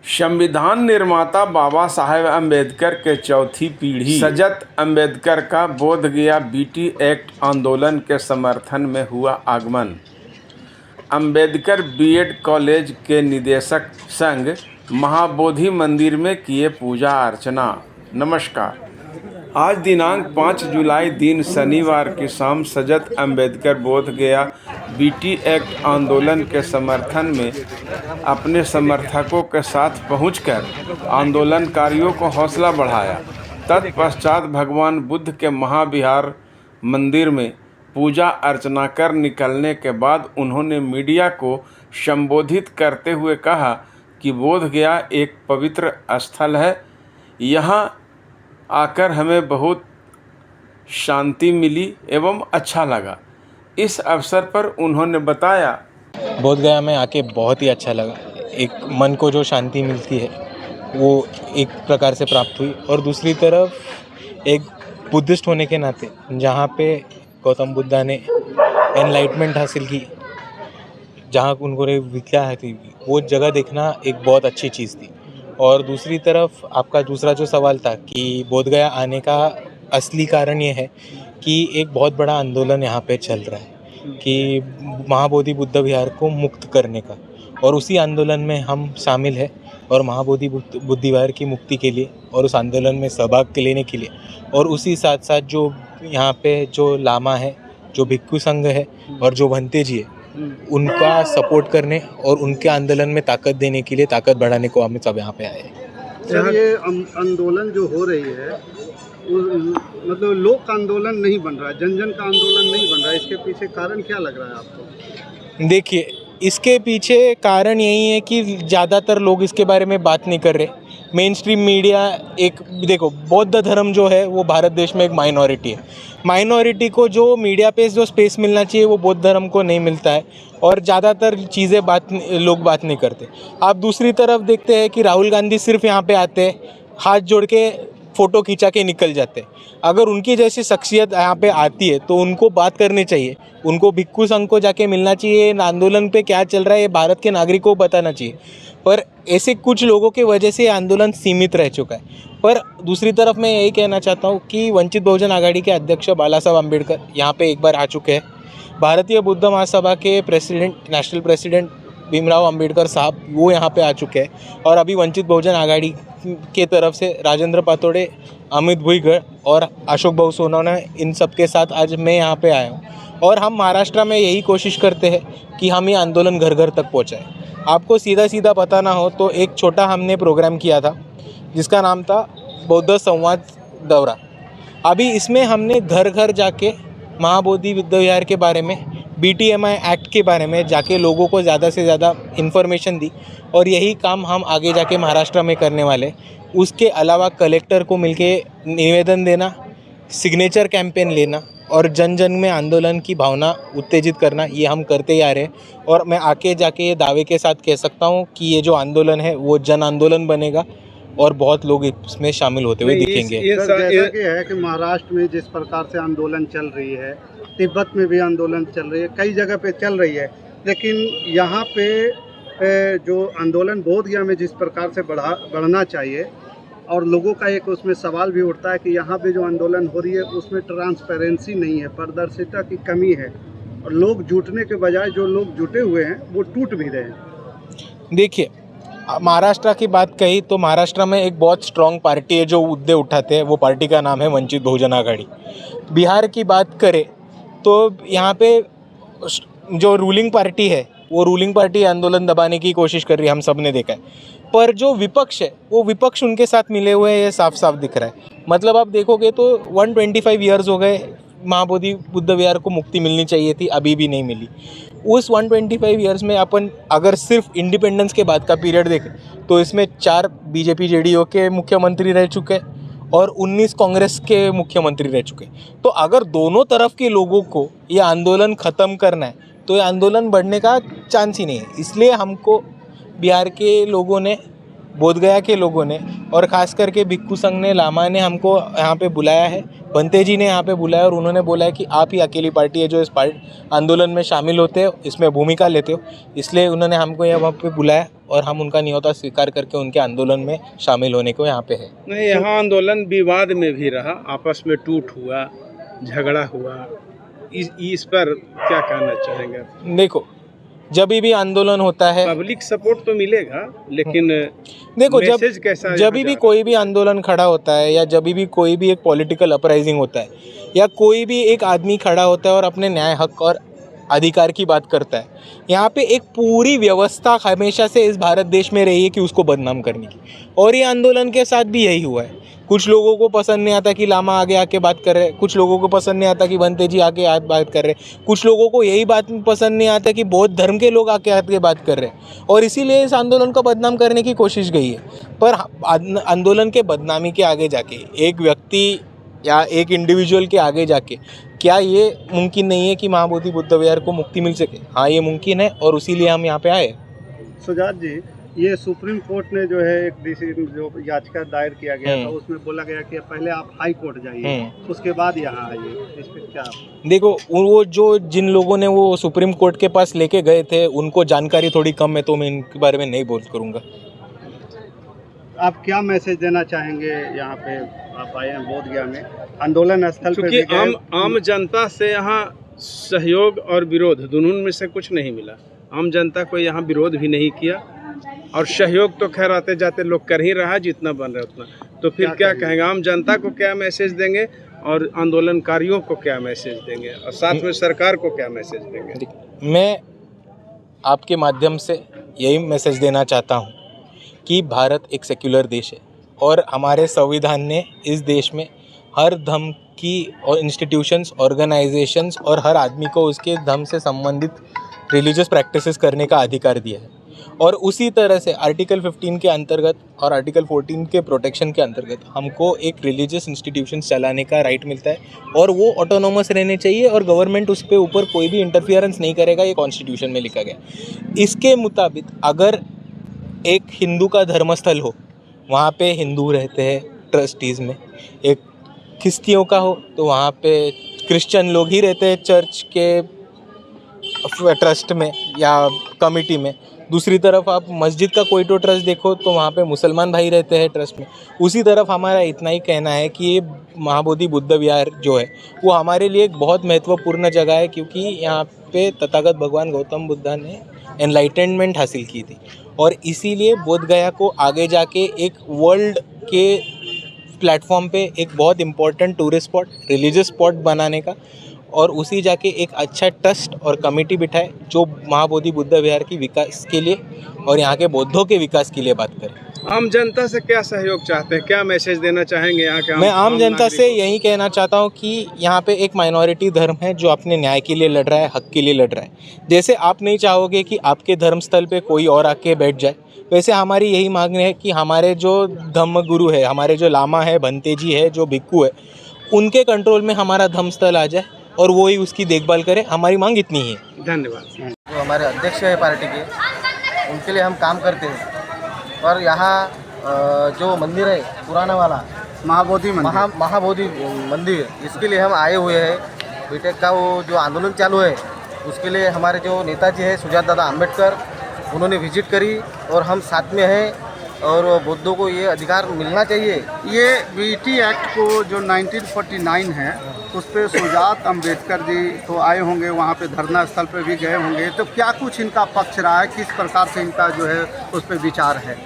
संविधान निर्माता बाबा साहेब अम्बेडकर के चौथी पीढ़ी सजत अम्बेडकर का बोध गया बीटी एक्ट आंदोलन के समर्थन में हुआ आगमन। अम्बेडकर बीएड कॉलेज के निदेशक संघ महाबोधि मंदिर में किए पूजा अर्चना। नमस्कार। आज दिनांक 5 जुलाई दिन शनिवार की शाम सजत अम्बेडकर बोध गया बीटी एक्ट आंदोलन के समर्थन में अपने समर्थकों के साथ पहुंचकर आंदोलनकारियों को हौसला बढ़ाया। तत्पश्चात भगवान बुद्ध के महाविहार मंदिर में पूजा अर्चना कर निकलने के बाद उन्होंने मीडिया को संबोधित करते हुए कहा कि बोध गया एक पवित्र स्थल है। यहाँ आकर हमें बहुत शांति मिली एवं अच्छा लगा। इस अवसर पर उन्होंने बताया, बोध गया में आके बहुत ही अच्छा लगा। एक मन को जो शांति मिलती है वो एक प्रकार से प्राप्त हुई, और दूसरी तरफ एक बुद्धिस्ट होने के नाते जहाँ पे गौतम बुद्धा ने एनलाइटमेंट हासिल की, जहाँ उनको विद्या थी, वो जगह देखना एक बहुत अच्छी चीज़ थी। और दूसरी तरफ आपका दूसरा जो सवाल था कि बोध गया आने का असली कारण ये है कि एक बहुत बड़ा आंदोलन यहाँ पे चल रहा है कि महाबोधि बुद्ध विहार को मुक्त करने का, और उसी आंदोलन में हम शामिल हैं। और महाबोधि बुद्ध विहार की मुक्ति के लिए और उस आंदोलन में सहभाग लेने के लिए, और उसी साथ साथ जो यहाँ पे जो लामा है, जो भिक्षु संघ है और जो भंते जी है, उनका सपोर्ट करने और उनके आंदोलन में ताकत देने के लिए, ताकत बढ़ाने को हम सब यहाँ पे आए हैं। सर, ये आंदोलन जो हो रही है मतलब लोक आंदोलन नहीं बन रहा है, जन जन का आंदोलन नहीं बन रहा है, इसके पीछे कारण क्या लग रहा है आपको? देखिए, इसके पीछे कारण यही है कि ज़्यादातर लोग इसके बारे में बात नहीं कर रहे। मेन स्ट्रीम मीडिया एक देखो, बौद्ध धर्म जो है वो भारत देश में एक माइनॉरिटी है। माइनॉरिटी को जो मीडिया पे जो स्पेस मिलना चाहिए वो बौद्ध धर्म को नहीं मिलता है, और ज़्यादातर चीज़ें लोग बात नहीं करते। आप दूसरी तरफ देखते हैं कि राहुल गांधी सिर्फ यहाँ पे आते हैं, हाथ जोड़ के फ़ोटो खिंचा के निकल जाते हैं। अगर उनकी जैसी शख्सियत यहाँ पे आती है तो उनको बात करनी चाहिए, उनको भिक्षु संघ को जाके मिलना चाहिए, आंदोलन पे क्या चल रहा है ये भारत के नागरिकों को बताना चाहिए। पर ऐसे कुछ लोगों की वजह से आंदोलन सीमित रह चुका है। पर दूसरी तरफ मैं यही कहना चाहता हूँ कि वंचित बहुजन आघाड़ी के अध्यक्ष बाला साहब अम्बेडकर यहाँ पे एक बार आ चुके हैं। भारतीय बुद्ध महासभा के president, national president Bhimrao Ambedkar साहब वो यहाँ पे आ चुके हैं। और अभी वंचित बहुजन आघाड़ी के तरफ से राजेंद्र पातोड़े, अमित भुईगढ़ और अशोक भाऊ सोनवणे, इन सब के साथ आज मैं यहाँ पे आया हूँ। और हम महाराष्ट्र में यही कोशिश करते हैं कि हम ये आंदोलन घर घर तक पहुँचाएँ। आपको सीधा सीधा बताना हो तो एक छोटा हमने प्रोग्राम किया था जिसका नाम था बौद्ध संवाद दौरा। अभी इसमें हमने घर घर जाके महाबोधि बुद्ध विहार के बारे में, BTMI एक्ट के बारे में जाके लोगों को ज़्यादा से ज़्यादा इन्फॉर्मेशन दी, और यही काम हम आगे जाके महाराष्ट्र में करने वाले। उसके अलावा कलेक्टर को मिलके निवेदन देना, सिग्नेचर कैंपेन लेना और जन जन में आंदोलन की भावना उत्तेजित करना, ये हम करते ही आ रहे हैं। और मैं आके जाके ये दावे के साथ कह सकता हूँ कि ये जो आंदोलन है वो जन आंदोलन बनेगा और बहुत लोग इसमें शामिल होते हुए दिखेंगे। जैसा कि है कि महाराष्ट्र में जिस प्रकार से आंदोलन चल रही है, तिब्बत में भी आंदोलन चल रही है, कई जगह पे चल रही है, लेकिन यहाँ पे जो आंदोलन बोध गया में जिस प्रकार से बढ़ना चाहिए, और लोगों का एक उसमें सवाल भी उठता है कि यहाँ पे जो आंदोलन हो रही है उसमें ट्रांसपेरेंसी नहीं है, पारदर्शिता की कमी है, और लोग जुटने के बजाय जो लोग जुटे हुए हैं वो टूट भी रहे हैं। देखिए, महाराष्ट्र की बात कही तो महाराष्ट्र में एक बहुत स्ट्रॉन्ग पार्टी है जो मुद्दे उठाते हैं, वो पार्टी का नाम है वंचित बहुजन आघाड़ी। बिहार की बात करें तो यहाँ पे जो रूलिंग पार्टी है वो रूलिंग पार्टी आंदोलन दबाने की कोशिश कर रही है, हम सब ने देखा है। पर जो विपक्ष है वो विपक्ष उनके साथ मिले हुए हैं, ये साफ साफ दिख रहा है। मतलब आप देखोगे तो 125 ईयर्स हो गए महाबोधि बुद्ध विहार को मुक्ति मिलनी चाहिए थी, अभी भी नहीं मिली। उस 125 ईयर्स में अपन अगर सिर्फ इंडिपेंडेंस के बाद का पीरियड देखें तो इसमें 4 BJP JDO के मुख्यमंत्री रह चुके हैं और 19 कांग्रेस के मुख्यमंत्री रह चुके हैं। तो अगर दोनों तरफ के लोगों को ये आंदोलन ख़त्म करना है तो ये आंदोलन बढ़ने का चांस ही नहीं है। इसलिए हमको बिहार के लोगों ने बोधगया के लोगों ने और ख़ास करके भिक्खू संघ ने, लामा ने हमको यहाँ पे बुलाया है, बंते जी ने यहाँ पे बुलाया और उन्होंने बोला है कि आप ही अकेली पार्टी है जो इस आंदोलन में शामिल होते हो, इसमें भूमिका लेते हो, इसलिए उन्होंने हमको यहाँ पे बुलाया और हम उनका न्योता स्वीकार करके उनके आंदोलन में शामिल होने को यहाँ पे है। नहीं, यहाँ आंदोलन विवाद में भी रहा, आपस में टूट हुआ, झगड़ा हुआ, इस पर क्या कहना चाहेंगे? देखो, जब भी आंदोलन होता है पब्लिक सपोर्ट तो मिलेगा, लेकिन देखो मैसेज कैसा जब भी कोई भी आंदोलन खड़ा होता है या जब भी कोई भी एक पॉलिटिकल अपराइजिंग होता है या कोई भी एक आदमी खड़ा होता है और अपने न्याय, हक और अधिकार की बात करता है, यहाँ पे एक पूरी व्यवस्था हमेशा से इस भारत देश में रही है कि उसको बदनाम करने की, और ये आंदोलन के साथ भी यही हुआ है। कुछ लोगों को पसंद नहीं आता कि लामा आगे आके बात कर रहे हैं, कुछ लोगों को पसंद नहीं आता कि बंते जी आके बात कर रहे हैं, कुछ लोगों को यही बात पसंद नहीं आता कि बौद्ध धर्म के लोग आके बात कर रहे हैं, और इसीलिए इस आंदोलन को बदनाम करने की कोशिश गई है। पर आंदोलन के बदनामी के आगे जाके एक व्यक्ति या एक इंडिविजुअल के आगे जाके क्या ये मुमकिन नहीं है कि महाबोधि बुद्ध विहार को मुक्ति मिल सके? हाँ, ये मुमकिन है और इसीलिए हम यहाँ पे आए। सुजात जी, ये सुप्रीम कोर्ट ने जो है एक जो याचिका दायर किया गया था, उसमें बोला गया कि पहले आप हाई कोर्ट जाइए, उसके बाद यहाँ आइए, इस पर क्या? देखो, वो जो जिन लोगों ने वो सुप्रीम कोर्ट के पास लेके गए थे उनको जानकारी थोड़ी कम है, तो मैं इनके बारे में नहीं बोल करूँगा। आप क्या मैसेज देना चाहेंगे? यहाँ पे आप आए हैं बोधगया में, आंदोलन स्थल पे आम जनता से यहाँ सहयोग और विरोध दोनों में से कुछ नहीं मिला। आम जनता को यहाँ विरोध भी नहीं किया और सहयोग तो खैर आते जाते लोग कर ही रहा, जितना बन रहा है उतना। तो फिर क्या कहेंगे? आम जनता को क्या मैसेज देंगे और आंदोलनकारियों को क्या मैसेज देंगे और साथ में सरकार को क्या मैसेज देंगे? मैं आपके माध्यम से यही मैसेज देना चाहता हूँ कि भारत एक सेक्युलर देश है और हमारे संविधान ने इस देश में हर धर्म की और इंस्टीट्यूशंस, ऑर्गेनाइजेशंस और हर आदमी को उसके धर्म से संबंधित रिलीजियस प्रैक्टिसेस करने का अधिकार दिया है। और उसी तरह से आर्टिकल 15 के अंतर्गत और आर्टिकल 14 के प्रोटेक्शन के अंतर्गत हमको एक रिलीजियस इंस्टीट्यूशंस चलाने का राइट मिलता है और वो ऑटोनोमस रहने चाहिए और गवर्नमेंट उस पर ऊपर कोई भी इंटरफियरेंस नहीं करेगा, ये कॉन्स्टिट्यूशन में लिखा गया। इसके मुताबिक अगर एक हिंदू का धर्मस्थल हो, वहाँ पे हिंदू रहते हैं ट्रस्टीज़ में, एक ख्रिस्तियों का हो तो वहाँ पे क्रिश्चियन लोग ही रहते हैं चर्च के ट्रस्ट में या कमिटी में। दूसरी तरफ आप मस्जिद का कोई तो ट्रस्ट देखो तो वहाँ पे मुसलमान भाई रहते हैं ट्रस्ट में। उसी तरफ हमारा इतना ही कहना है कि ये महाबोधि बुद्ध विहार जो है वो हमारे लिए एक बहुत महत्वपूर्ण जगह है, क्योंकि यहाँ पे तथागत भगवान गौतम बुद्ध ने एनलाइटनमेंट हासिल की थी और इसीलिए बोधगया को आगे जाके एक वर्ल्ड के प्लेटफॉर्म पे एक बहुत important tourist spot, religious spot बनाने का और उसी जाके एक अच्छा ट्रस्ट और कमेटी बिठाए जो महाबोधि बुद्ध विहार की विकास के लिए और यहाँ के बौद्धों के विकास के लिए बात करें। आम जनता से क्या सहयोग चाहते हैं, क्या मैसेज देना चाहेंगे यहाँ के? मैं आम जनता से यही कहना चाहता हूँ कि यहाँ पे एक माइनॉरिटी धर्म है जो अपने न्याय के लिए लड़ रहा है, हक के लिए लड़ रहा है। जैसे आप नहीं चाहोगे कि आपके धर्म स्थल पे कोई और आके बैठ जाए, वैसे हमारी यही मांग है कि हमारे जो धम्म गुरु है, हमारे जो लामा है, बंते जी है, जो भिक्खू है, उनके कंट्रोल में हमारा धर्म स्थल आ जाए और वो ही उसकी देखभाल करे। हमारी मांग इतनी ही है। धन्यवाद। जो हमारे अध्यक्ष है पार्टी के, उनके लिए हम काम करते हैं। और यहाँ जो मंदिर है पुराना वाला महाबोधि मंदिर, महाबोधि मंदिर, इसके लिए हम आए हुए हैं। बीटेक का वो जो आंदोलन चालू है उसके लिए हमारे जो नेताजी है सुजात दादा अम्बेडकर, उन्होंने विजिट करी और हम साथ में हैं और बौद्धों को ये अधिकार मिलना चाहिए। ये बीटी एक्ट को जो 1949 है उस पर सुजात अम्बेडकर जी तो आए होंगे, वहाँ पे धरना स्थल पे भी गए होंगे, तो क्या कुछ इनका पक्ष रहा है, किस प्रकार से इनका जो है उस पर विचार है?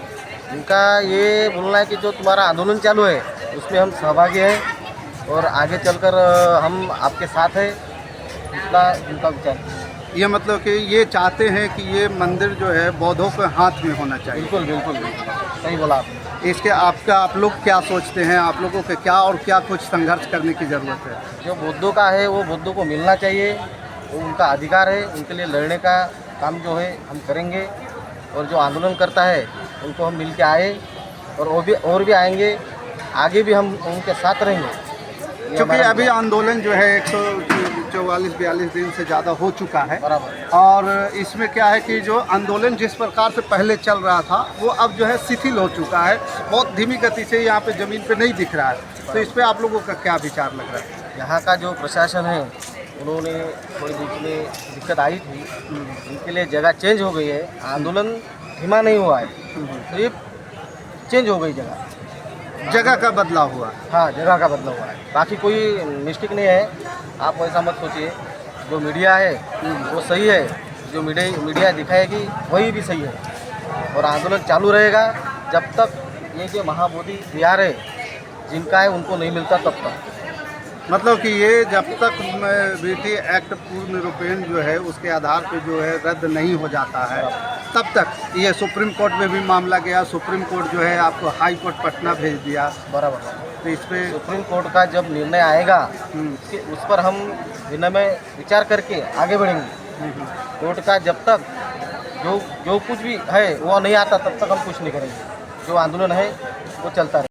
इनका ये बोलना है कि जो तुम्हारा आंदोलन चालू है उसमें हम सहभागी हैं और आगे चलकर हम आपके साथ हैं, इतना इनका विचार। ये मतलब कि ये चाहते हैं कि ये मंदिर जो है बौद्धों के हाथ में होना चाहिए। बिल्कुल बिल्कुल बिल्कुल सही बोला आपने। इसके आप लोग क्या सोचते हैं? आप लोगों के क्या और क्या कुछ संघर्ष करने की ज़रूरत है? जो बौद्धों का है वो बौद्धों को मिलना चाहिए, वो उनका अधिकार है, उनके लिए लड़ने का काम जो है हम करेंगे। और जो आंदोलन करता है उनको हम मिल के आए और भी आएंगे, आगे भी हम उनके साथ रहेंगे। क्योंकि अभी आंदोलन जो है 100 44-42 दिन से ज़्यादा हो चुका है। बराबर। और इसमें क्या है कि जो आंदोलन जिस प्रकार से पहले चल रहा था वो अब जो है शिथिल हो चुका है, बहुत धीमी गति से यहाँ पे ज़मीन पे नहीं दिख रहा है। तो इस पर आप लोगों का क्या विचार लग रहा है? यहाँ का जो प्रशासन है उन्होंने थोड़ी बीच में दिक्कत आई थी, इनके लिए जगह चेंज हो गई है। आंदोलन धीमा नहीं हुआ है, सिर्फ चेंज हो गई जगह का बदलाव हुआ। हाँ, जगह का बदलाव हुआ है, बाकी कोई मिस्टेक नहीं है। आप वैसा मत सोचिए, जो मीडिया है वो सही है, जो मीडिया दिखाएगी वही भी सही है। और आंदोलन चालू रहेगा जब तक ये जो महाबोधि विहार है जिनका है उनको नहीं मिलता तब तक। मतलब कि ये जब तक बीटी एक्ट पूर्ण रूपेण जो है उसके आधार पे जो है रद्द नहीं हो जाता है तब तक। ये सुप्रीम कोर्ट में भी मामला गया, सुप्रीम कोर्ट जो है आपको हाई कोर्ट पटना भेज दिया। बराबर। तो इस पे सुप्रीम कोर्ट का जब निर्णय आएगा उस पर हम विनम्र विचार करके आगे बढ़ेंगे। कोर्ट का जब तक जो कुछ भी है वो नहीं आता तब तक हम कुछ नहीं करेंगे। जो आंदोलन है वो चलता रहे।